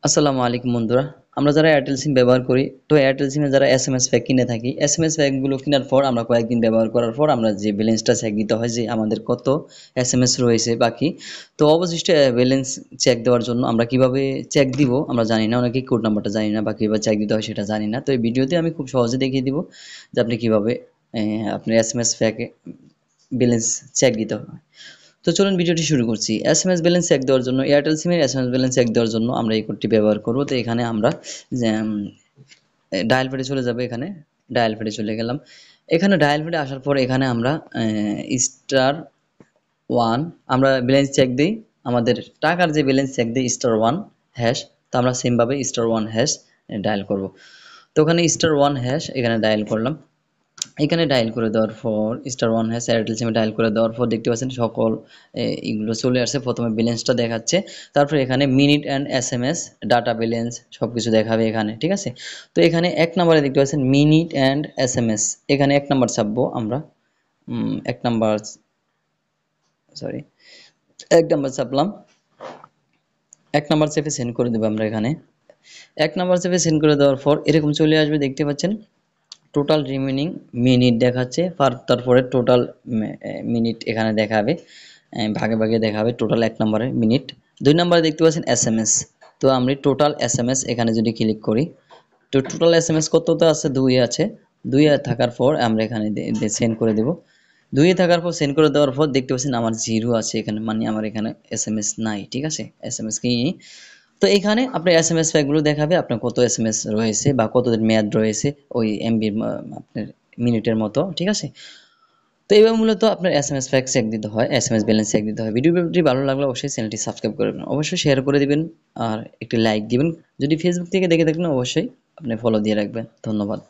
আসসালামু আলাইকুম বন্ধুরা। আমরা যারা এয়ারটেল সিম ব্যবহার করি, তো এয়ারটেল সিমে যারা এসএমএস প্যাক কিনে থাকি, এসএমএস প্যাকগুলো কেনার পর আমরা কয়েকদিন ব্যবহার করার পর আমরা যে ব্যালেন্সটা চেক দিতে হয় যে আমাদের কত এসএমএস রয়েছে বাকি। তো অবশিষ্ট ব্যালেন্স চেক দেওয়ার জন্য আমরা কিভাবে চেক দিব আমরা জানি না, অনেকেই কোড নাম্বারটা জানি না বা কিভাবে চেক দিতে হয় সেটা জানি না। তো এই ভিডিওতে আমি খুব সহজে দেখিয়ে দিব যে আপনি কিভাবে আপনার এসএমএস প্যাকে ব্যালেন্স চেক দিতে হয়। তো চলুন ভিডিওটি শুরু করছি। এসএমএস ব্যালেন্স চেক দেওয়ার জন্য এয়ারটেল সিমের এসএমএস ব্যালেন্স চেক দেওয়ার জন্য আমরা এই কোডটি ব্যবহার করব। তো এখানে আমরা যে ডায়াল প্যাডে চলে যাব। এখানে ডায়াল প্যাডে চলে গেলাম। এখানে ডায়াল প্যাডে আসার পর এখানে আমরা স্টার 1 আমরা ব্যালেন্স চেক দেই। আমাদের টাকার যে ব্যালেন্স চেক দেই স্টার 1 হ্যাশ। তো আমরা সেম ভাবে স্টার 1 হ্যাশ ডায়াল করব। তো ওখানে স্টার 1 হ্যাশ এখানে ডায়াল করলাম। এখানে ডায়াল করে দেওয়ার পর স্টার 1 হ্যাশ এয়ারটেল সিমে ডায়াল করে দেওয়ার পর দেখতে পাচ্ছেন সকল এগুলো চলে আসছে। প্রথমে ব্যালেন্সটা দেখাচ্ছে, তারপর এখানে minute and SMS data balance সবকিছু দেখাবে এখানে, ঠিক আছে। তো এখানে এক নম্বরে দেখতে পাচ্ছেন মিনিট অ্যান্ড এসএমএস, এখানে এক নাম্বার চাপবো আমরা। এক নাম্বার সরি এক নাম্বার চাপলাম। এক নাম্বার চেপে সেন্ড করে দেবো আমরা এখানে। এক নাম্বার চেপে সেন্ড করে দেওয়ার পর এরকম চলে আসবে, দেখতে পাচ্ছেন টোটাল রিমেনিং মিনিট দেখাচ্ছে। তারপরে টোটাল মিনিট এখানে দেখাবে, ভাগে ভাগে দেখাবে টোটাল এক নম্বরে মিনিট। দুই নম্বরে দেখতে পাচ্ছেন এসএমএস। তো আমি টোটাল এসএমএস এখানে যদি ক্লিক করি, তো টোটাল এসএমএস কতটা আছে, 2 আছে। 2 থাকার পর আমরা এখানে সেন্ড করে দেব। 2 থাকার পর সেন্ড করে দেওয়ার পর দেখতে পাচ্ছেন আমার 0 আছে এখানে, মানে আমার এখানে এসএমএস নাই, ঠিক আছে। এসএমএস কি, তো এখানে আপনার এসএমএস প্যাকগুলো দেখাবে আপনার কত এসএমএস রয়েছে বা কতদিন মেয়াদ রয়েছে ওই এমবির আপনার মিনিটের মতো, ঠিক আছে। তো এইভাবে মূলত আপনার এসএমএস প্যাক চেক দিতে হয়, এসএমএস ব্যালেন্স চেক দিতে হয়। ভিডিওটি ভালো লাগলে অবশ্যই চ্যানেলটি সাবস্ক্রাইব করবেন, অবশ্যই শেয়ার করে দিবেন আর একটি লাইক দিবেন। যদি ফেসবুক থেকে দেখে থাকেন অবশ্যই আপনি ফলো দিয়ে রাখবেন। ধন্যবাদ।